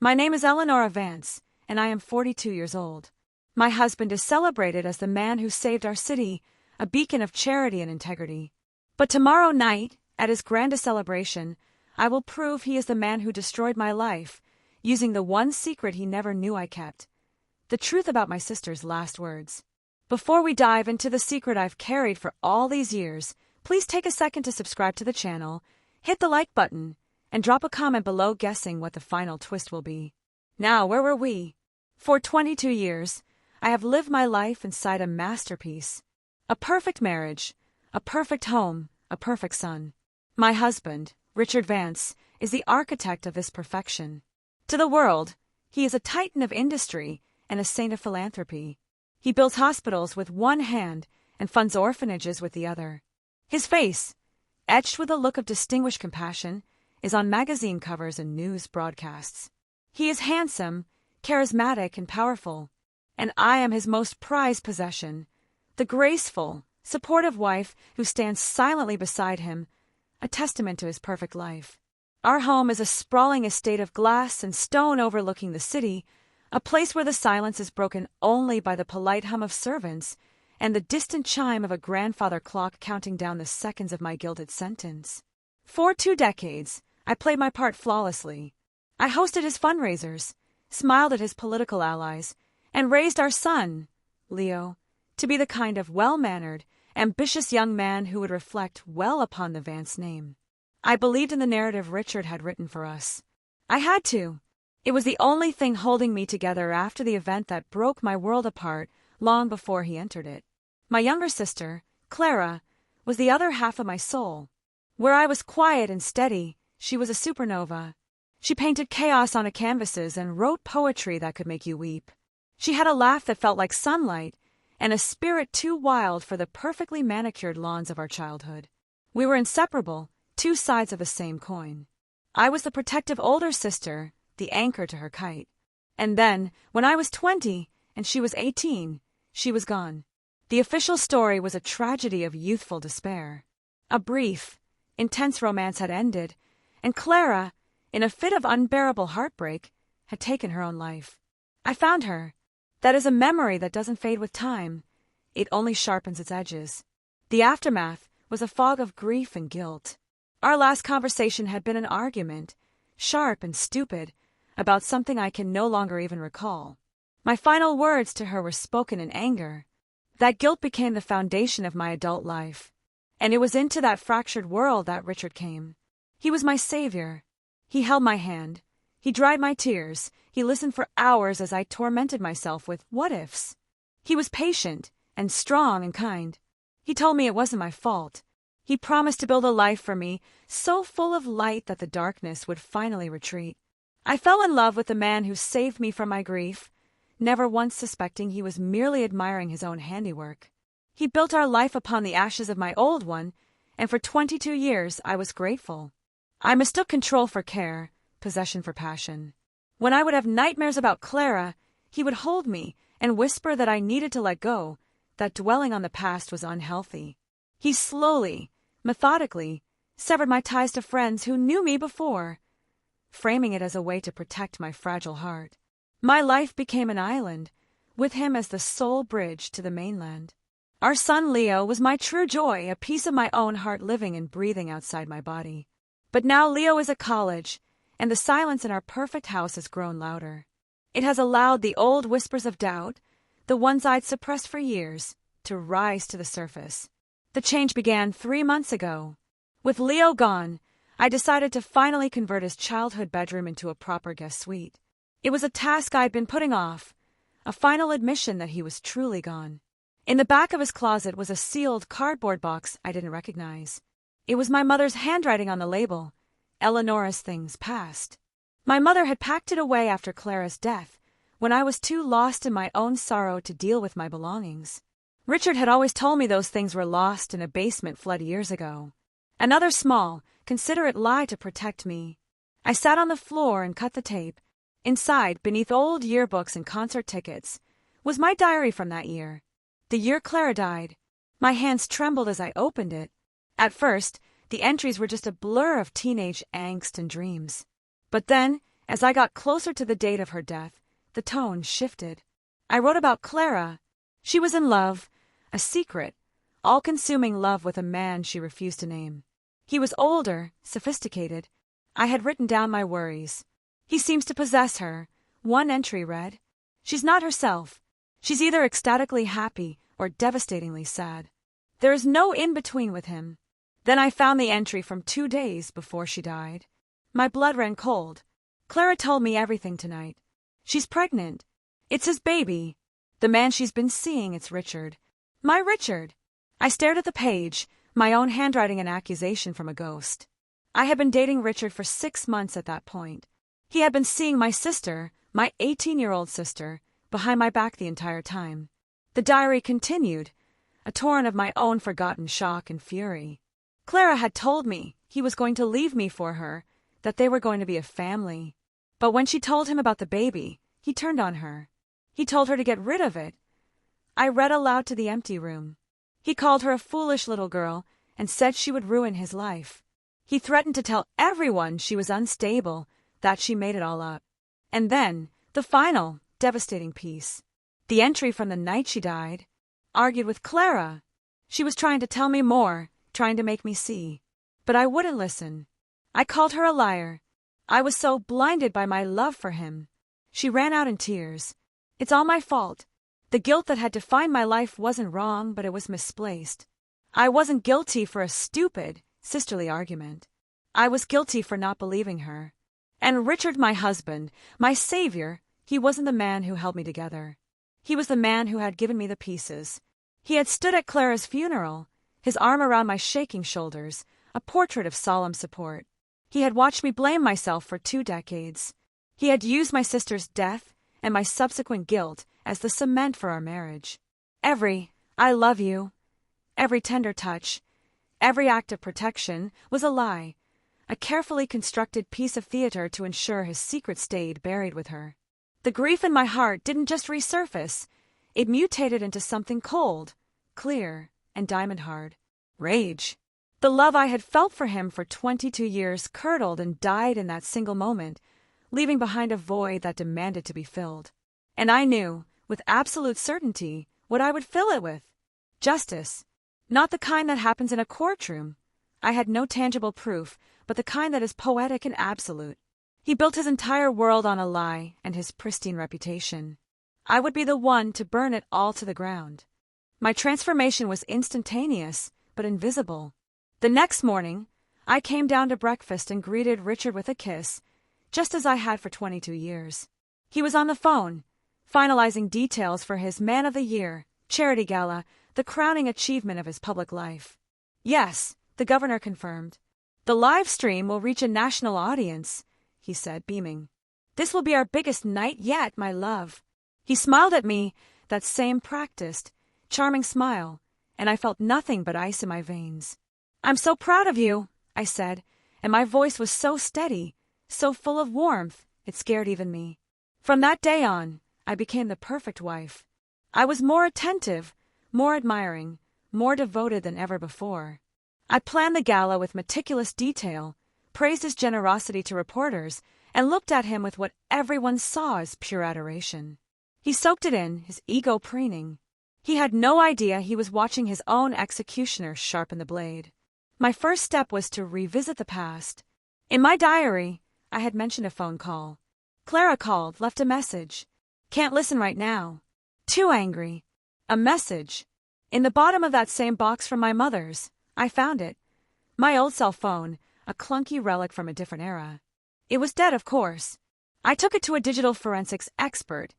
My name is Eleanor Vance, and I am 42 years old. My husband is celebrated as the man who saved our city, a beacon of charity and integrity. But tomorrow night, at his grandest celebration, I will prove he is the man who destroyed my life, using the one secret he never knew I kept. The truth about my sister's last words. Before we dive into the secret I've carried for all these years, please take a second to subscribe to the channel, hit the like button, and drop a comment below guessing what the final twist will be. Now, where were we? For 22 years, I have lived my life inside a masterpiece. A perfect marriage, a perfect home, a perfect son. My husband, Richard Vance, is the architect of this perfection. To the world, he is a titan of industry and a saint of philanthropy. He builds hospitals with one hand and funds orphanages with the other. His face, etched with a look of distinguished compassion, is on magazine covers and news broadcasts. He is handsome, charismatic, and powerful, and I am his most prized possession, the graceful, supportive wife who stands silently beside him, a testament to his perfect life. Our home is a sprawling estate of glass and stone overlooking the city, a place where the silence is broken only by the polite hum of servants and the distant chime of a grandfather clock counting down the seconds of my gilded sentence. For 2 decades, I played my part flawlessly. I hosted his fundraisers, smiled at his political allies, and raised our son, Leo, to be the kind of well-mannered, ambitious young man who would reflect well upon the Vance name. I believed in the narrative Richard had written for us. I had to. It was the only thing holding me together after the event that broke my world apart long before he entered it. My younger sister, Clara, was the other half of my soul. Where I was quiet and steady, she was a supernova. She painted chaos on canvases and wrote poetry that could make you weep. She had a laugh that felt like sunlight and a spirit too wild for the perfectly manicured lawns of our childhood. We were inseparable, 2 sides of the same coin. I was the protective older sister, the anchor to her kite. And then, when I was 20 and she was 18, she was gone. The official story was a tragedy of youthful despair. A brief, intense romance had ended, and Clara, in a fit of unbearable heartbreak, had taken her own life. I found her. That is a memory that doesn't fade with time. It only sharpens its edges. The aftermath was a fog of grief and guilt. Our last conversation had been an argument, sharp and stupid, about something I can no longer even recall. My final words to her were spoken in anger. That guilt became the foundation of my adult life. And it was into that fractured world that Richard came. He was my savior. He held my hand. He dried my tears. He listened for hours as I tormented myself with what-ifs. He was patient and strong and kind. He told me it wasn't my fault. He promised to build a life for me so full of light that the darkness would finally retreat. I fell in love with the man who saved me from my grief, never once suspecting he was merely admiring his own handiwork. He built our life upon the ashes of my old one, and for 22 years I was grateful. I mistook control for care, possession for passion. When I would have nightmares about Clara, he would hold me and whisper that I needed to let go, that dwelling on the past was unhealthy. He slowly, methodically, severed my ties to friends who knew me before, framing it as a way to protect my fragile heart. My life became an island, with him as the sole bridge to the mainland. Our son Leo was my true joy, a piece of my own heart living and breathing outside my body. But now Leo is at college, and the silence in our perfect house has grown louder. It has allowed the old whispers of doubt, the ones I'd suppressed for years, to rise to the surface. The change began 3 months ago. With Leo gone, I decided to finally convert his childhood bedroom into a proper guest suite. It was a task I'd been putting off, a final admission that he was truly gone. In the back of his closet was a sealed cardboard box I didn't recognize. It was my mother's handwriting on the label, Eleanor's Things Past. My mother had packed it away after Clara's death, when I was too lost in my own sorrow to deal with my belongings. Richard had always told me those things were lost in a basement flood years ago. Another small, considerate lie to protect me. I sat on the floor and cut the tape. Inside, beneath old yearbooks and concert tickets, was my diary from that year. The year Clara died. My hands trembled as I opened it. At first, the entries were just a blur of teenage angst and dreams. But then, As I got closer to the date of her death, the tone shifted. I wrote about Clara. She was in love, a secret, all-consuming love with a man she refused to name. He was older, sophisticated. I had written down my worries. He seems to possess her. One entry read, "She's not herself. She's either ecstatically happy or devastatingly sad. There is no in-between with him." Then I found the entry from 2 days before she died. My blood ran cold. Clara told me everything tonight. She's pregnant. It's his baby. The man she's been seeing, it's Richard. My Richard! I stared at the page, my own handwriting an accusation from a ghost. I had been dating Richard for 6 months at that point. He had been seeing my sister, my 18-year-old sister, behind my back the entire time. The diary continued, a torrent of my own forgotten shock and fury. Clara had told me he was going to leave me for her, that they were going to be a family. But when she told him about the baby, he turned on her. He told her to get rid of it. I read aloud to the empty room. He called her a foolish little girl and said she would ruin his life. He threatened to tell everyone she was unstable, that she made it all up. And then, the final, devastating piece. The entry from the night she died. Argued with Clara. She was trying to tell me more, trying to make me see. But I wouldn't listen. I called her a liar. I was so blinded by my love for him. She ran out in tears. It's all my fault. The guilt that had defined my life wasn't wrong, but it was misplaced. I wasn't guilty for a stupid, sisterly argument. I was guilty for not believing her. And Richard, my husband, my savior, he wasn't the man who held me together. He was the man who had given me the pieces. He had stood at Clara's funeral, his arm around my shaking shoulders, a portrait of solemn support. He had watched me blame myself for 2 decades. He had used my sister's death and my subsequent guilt as the cement for our marriage. Every "I love you," every tender touch, every act of protection was a lie, a carefully constructed piece of theater to ensure his secret stayed buried with her. The grief in my heart didn't just resurface, it mutated into something cold, clear, and diamond-hard. Rage. The love I had felt for him for 22 years curdled and died in that single moment, leaving behind a void that demanded to be filled. And I knew, with absolute certainty, what I would fill it with. Justice. Not the kind that happens in a courtroom. I had no tangible proof, but the kind that is poetic and absolute. He built his entire world on a lie and his pristine reputation. I would be the one to burn it all to the ground. My transformation was instantaneous, but invisible. The next morning, I came down to breakfast and greeted Richard with a kiss, just as I had for 22 years. He was on the phone, finalizing details for his Man of the Year charity gala, the crowning achievement of his public life. Yes, the governor confirmed. The live stream will reach a national audience, he said, beaming. This will be our biggest night yet, my love. He smiled at me, that same practiced, charming smile, and I felt nothing but ice in my veins. I'm so proud of you, I said, and my voice was so steady, so full of warmth, it scared even me. From that day on, I became the perfect wife. I was more attentive, more admiring, more devoted than ever before. I planned the gala with meticulous detail, praised his generosity to reporters, and looked at him with what everyone saw as pure adoration. He soaked it in, his ego preening. He had no idea he was watching his own executioner sharpen the blade. My first step was to revisit the past. In my diary, I had mentioned a phone call. Clara called, left a message. Can't listen right now. Too angry. A message. In the bottom of that same box from my mother's, I found it. My old cell phone, a clunky relic from a different era. It was dead, of course. I took it to a digital forensics expert,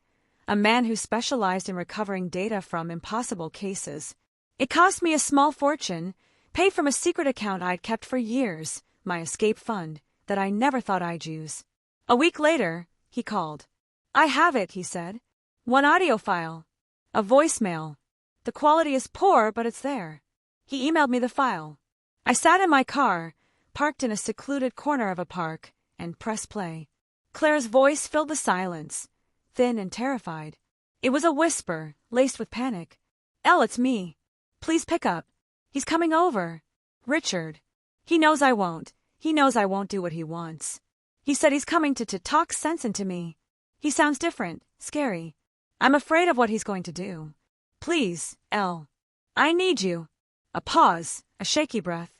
a man who specialized in recovering data from impossible cases. It cost me a small fortune, paid from a secret account I'd kept for years, my escape fund, that I never thought I'd use. A week later, he called. I have it, he said. One audio file. A voicemail. The quality is poor, but it's there. He emailed me the file. I sat in my car, parked in a secluded corner of a park, and pressed play. Claire's voice filled the silence, thin and terrified. It was a whisper, laced with panic. Elle, it's me. Please pick up. He's coming over. Richard. He knows I won't. He knows I won't do what he wants. He said he's coming to talk sense into me. He sounds different, scary. I'm afraid of what he's going to do. Please, Elle. I need you. A pause, a shaky breath.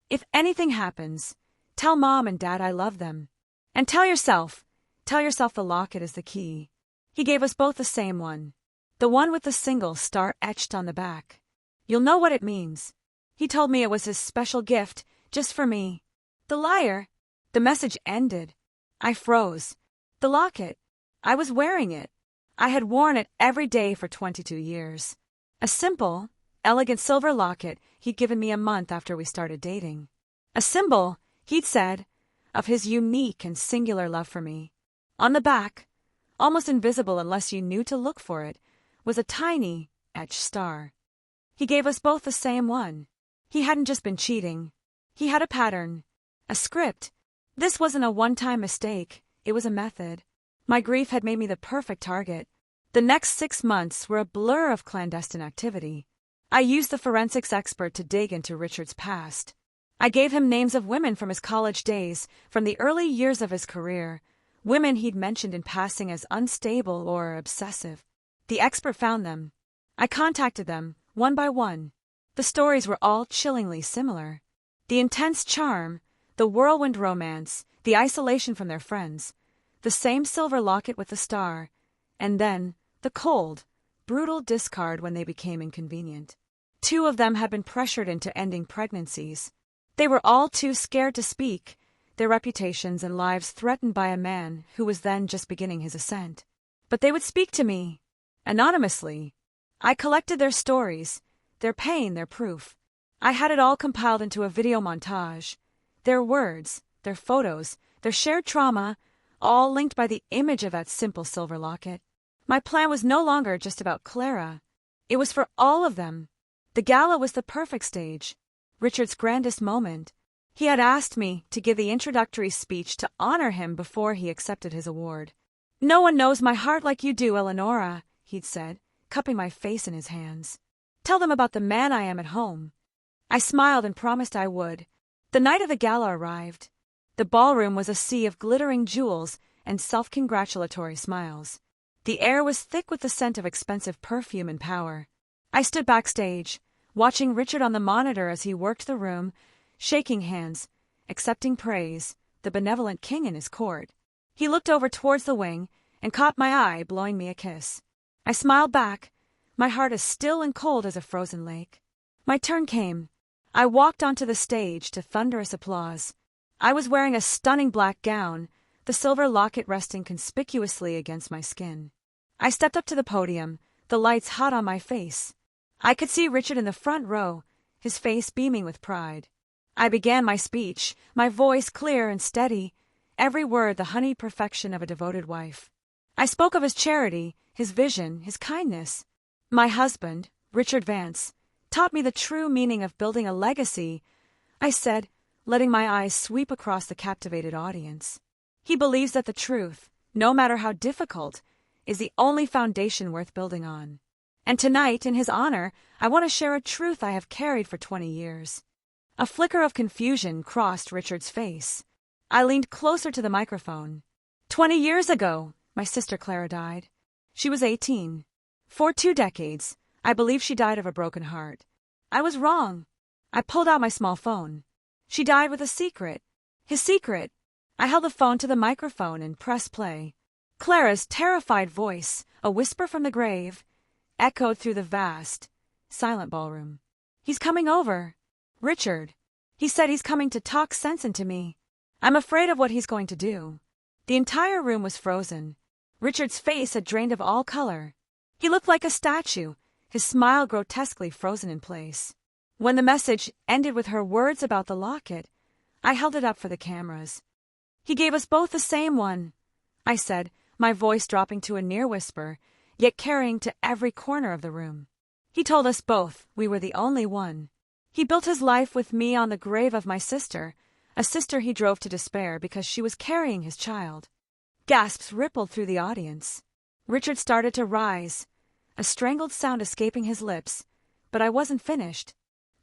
If anything happens, tell Mom and Dad I love them. And tell yourself the locket is the key. He gave us both the same one. The one with the single star etched on the back. You'll know what it means. He told me it was his special gift, just for me. The liar. The message ended. I froze. The locket. I was wearing it. I had worn it every day for 22 years. A simple, elegant silver locket he'd given me a month after we started dating. A symbol, he'd said, of his unique and singular love for me. On the back, almost invisible unless you knew to look for it, was a tiny, etched star. He gave us both the same one. He hadn't just been cheating. He had a pattern, a script. This wasn't a one-time mistake, it was a method. My grief had made me the perfect target. The next 6 months were a blur of clandestine activity. I used the forensics expert to dig into Richard's past. I gave him names of women from his college days, from the early years of his career, women he'd mentioned in passing as unstable or obsessive. The expert found them. I contacted them, one by one. The stories were all chillingly similar. The intense charm, the whirlwind romance, the isolation from their friends, the same silver locket with the star, and then the cold, brutal discard when they became inconvenient. 2 of them had been pressured into ending pregnancies. They were all too scared to speak, their reputations and lives threatened by a man who was then just beginning his ascent. But they would speak to me, anonymously. I collected their stories, their pain, their proof. I had it all compiled into a video montage. Their words, their photos, their shared trauma, all linked by the image of that simple silver locket. My plan was no longer just about Clara. It was for all of them. The gala was the perfect stage, Richard's grandest moment. He had asked me to give the introductory speech to honor him before he accepted his award. "No one knows my heart like you do, Eleonora," he'd said, cupping my face in his hands. "Tell them about the man I am at home." I smiled and promised I would. The night of the gala arrived. The ballroom was a sea of glittering jewels and self-congratulatory smiles. The air was thick with the scent of expensive perfume and power. I stood backstage, watching Richard on the monitor as he worked the room, shaking hands, accepting praise, the benevolent king in his court. He looked over towards the wing and caught my eye, blowing me a kiss. I smiled back, my heart as still and cold as a frozen lake. My turn came. I walked onto the stage to thunderous applause. I was wearing a stunning black gown, the silver locket resting conspicuously against my skin. I stepped up to the podium, the lights hot on my face. I could see Richard in the front row, his face beaming with pride. I began my speech, my voice clear and steady, every word the honeyed perfection of a devoted wife. I spoke of his charity, his vision, his kindness. My husband, Richard Vance, taught me the true meaning of building a legacy, I said, letting my eyes sweep across the captivated audience. He believes that the truth, no matter how difficult, is the only foundation worth building on. And tonight, in his honor, I want to share a truth I have carried for 20 years. A flicker of confusion crossed Richard's face. I leaned closer to the microphone. 20 years ago, my sister Clara died. She was 18. For 2 decades, I believe she died of a broken heart. I was wrong. I pulled out my small phone. She died with a secret. His secret. I held the phone to the microphone and pressed play. Clara's terrified voice, a whisper from the grave, echoed through the vast, silent ballroom. "He's coming over. Richard. He said he's coming to talk sense into me. I'm afraid of what he's going to do." The entire room was frozen. Richard's face had drained of all color. He looked like a statue, his smile grotesquely frozen in place. When the message ended with her words about the locket, I held it up for the cameras. "He gave us both the same one," I said, my voice dropping to a near whisper, yet carrying to every corner of the room. "He told us both we were the only one. He built his life with me on the grave of my sister, a sister he drove to despair because she was carrying his child." Gasps rippled through the audience. Richard started to rise, a strangled sound escaping his lips, but I wasn't finished.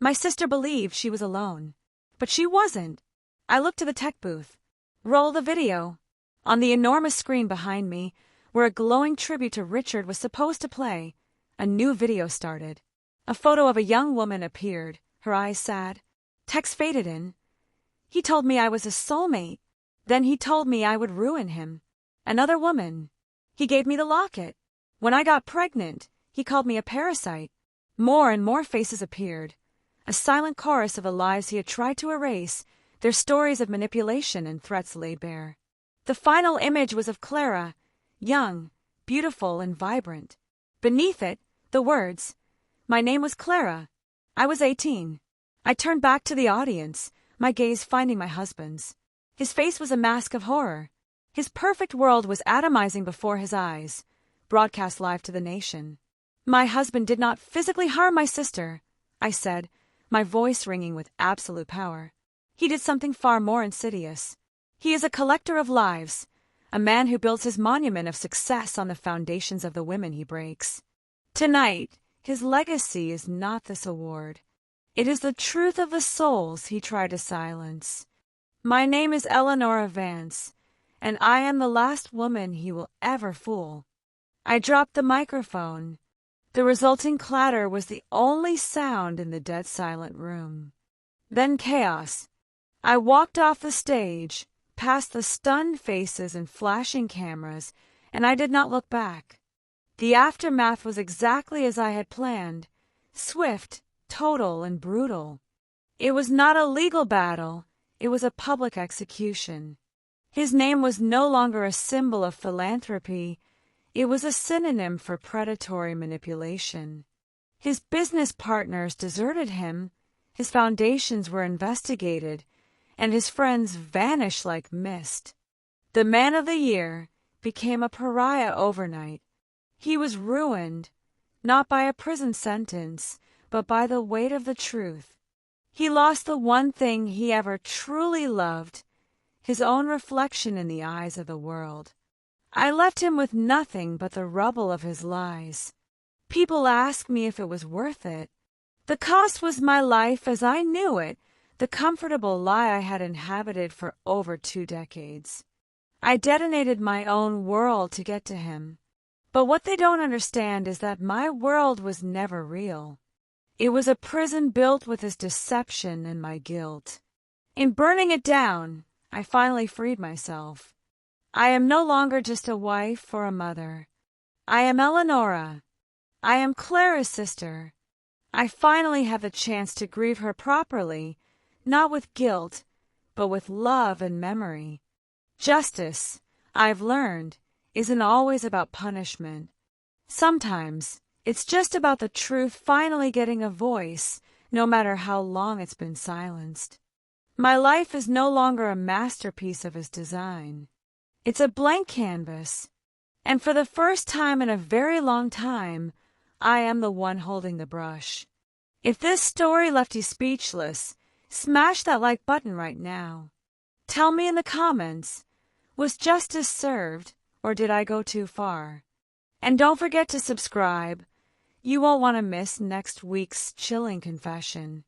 My sister believed she was alone, but she wasn't. I looked to the tech booth. Roll the video. On the enormous screen behind me, where a glowing tribute to Richard was supposed to play, a new video started. A photo of a young woman appeared, her eyes sad. Text faded in. He told me I was a soulmate. Then he told me I would ruin him. Another woman. He gave me the locket. When I got pregnant, he called me a parasite. More and more faces appeared. A silent chorus of the lives he had tried to erase, their stories of manipulation and threats laid bare. The final image was of Clara, young, beautiful, and vibrant. Beneath it, the words, "My name was Clara. I was 18. I turned back to the audience, my gaze finding my husband's. His face was a mask of horror. His perfect world was atomizing before his eyes, broadcast live to the nation. My husband did not physically harm my sister, I said, my voice ringing with absolute power. He did something far more insidious. He is a collector of lives, a man who builds his monument of success on the foundations of the women he breaks. Tonight, his legacy is not this award. It is the truth of the souls he tried to silence. My name is Eleanor Vance, and I am the last woman he will ever fool." I dropped the microphone. The resulting clatter was the only sound in the dead silent room. Then chaos. I walked off the stage, past the stunned faces and flashing cameras, and I did not look back. The aftermath was exactly as I had planned, swift, total, and brutal. It was not a legal battle, it was a public execution. His name was no longer a symbol of philanthropy, it was a synonym for predatory manipulation. His business partners deserted him, his foundations were investigated, and his friends vanished like mist. The man of the year became a pariah overnight. He was ruined, not by a prison sentence, but by the weight of the truth. He lost the one thing he ever truly loved, his own reflection in the eyes of the world. I left him with nothing but the rubble of his lies. People ask me if it was worth it. The cost was my life as I knew it, the comfortable lie I had inhabited for over 2 decades. I detonated my own world to get to him. But what they don't understand is that my world was never real. It was a prison built with his deception and my guilt. In burning it down, I finally freed myself. I am no longer just a wife or a mother. I am Eleonora. I am Clara's sister. I finally have the chance to grieve her properly, not with guilt, but with love and memory. Justice, I've learned, isn't always about punishment. Sometimes it's just about the truth finally getting a voice, no matter how long it's been silenced. My life is no longer a masterpiece of his design. It's a blank canvas, and for the first time in a very long time, I am the one holding the brush. If this story left you speechless, smash that like button right now. Tell me in the comments, was justice served, or did I go too far? And don't forget to subscribe. You won't want to miss next week's chilling confession.